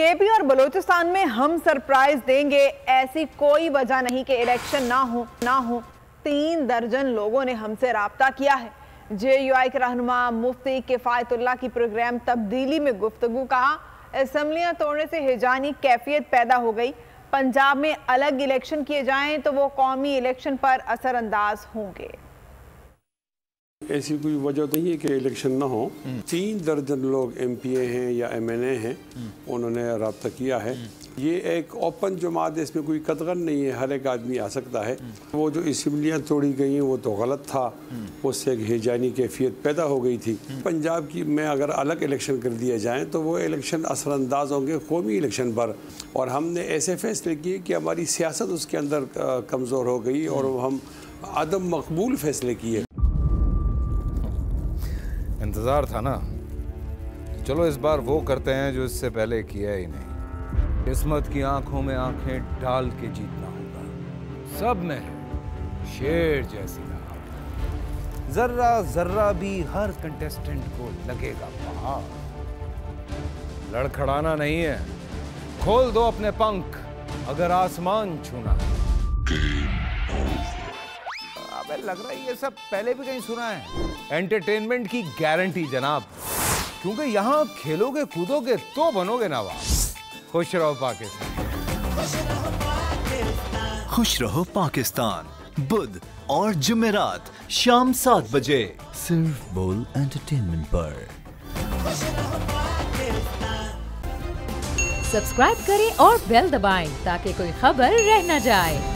KP और बलूचिस्तान में हम सरप्राइज देंगे, ऐसी कोई वजह नहीं कि इलेक्शन ना हो। 3 दर्जन लोगों ने हमसे राब्ता किया है। JUI के रहनुमा मुफ्ती किफायतुल्लाह की प्रोग्राम तब्दीली में गुफ्तगू। कहा, असम्बलियां तोड़ने से हिजानी कैफियत पैदा हो गई। पंजाब में अलग इलेक्शन किए जाएं तो वो कौमी इलेक्शन पर असरअंदाज होंगे। ऐसी कोई वजह नहीं है कि इलेक्शन ना हो। 3 दर्जन लोग MPA हैं या MNA हैं, उन्होंने रब्ता किया है। ये एक ओपन जमात है, इसमें कोई कतगन नहीं है, हर एक आदमी आ सकता है। वो जो असम्बलियाँ तोड़ी गई हैं वो तो गलत था, उससे एक हिजानी कैफियत पैदा हो गई थी। पंजाब की में अगर अलग इलेक्शन कर दिया जाए तो वो इलेक्शन असरअंदाज होंगे कौमी इलेक्शन पर। और हमने ऐसे फैसले किए कि हमारी सियासत उसके अंदर कमज़ोर हो गई और हम आदम मकबूल फैसले किए। इंतज़ार था ना, चलो इस बार वो करते हैं जो इससे पहले किया ही नहीं। किस्मत की आंखों में आंखें डाल के जीतना होगा। सब में शेर जैसी राह, जर्रा जर्रा भी हर कंटेस्टेंट को लगेगा पहाड़। लड़खड़ाना नहीं है, खोल दो अपने पंख अगर आसमान छूना है। लग रहा है ये सब पहले भी कहीं सुना है। एंटरटेनमेंट की गारंटी जनाब, क्योंकि यहां खेलोगे कूदोगे तो बनोगे नवाब। खुश रहो पाकिस्तान। खुश रहो पाकिस्तान बुध और जुमेरात शाम 7 बजे सिर्फ बोल एंटरटेनमेंट पर। सब्सक्राइब करें और बेल दबाएं ताकि कोई खबर रह न जाए।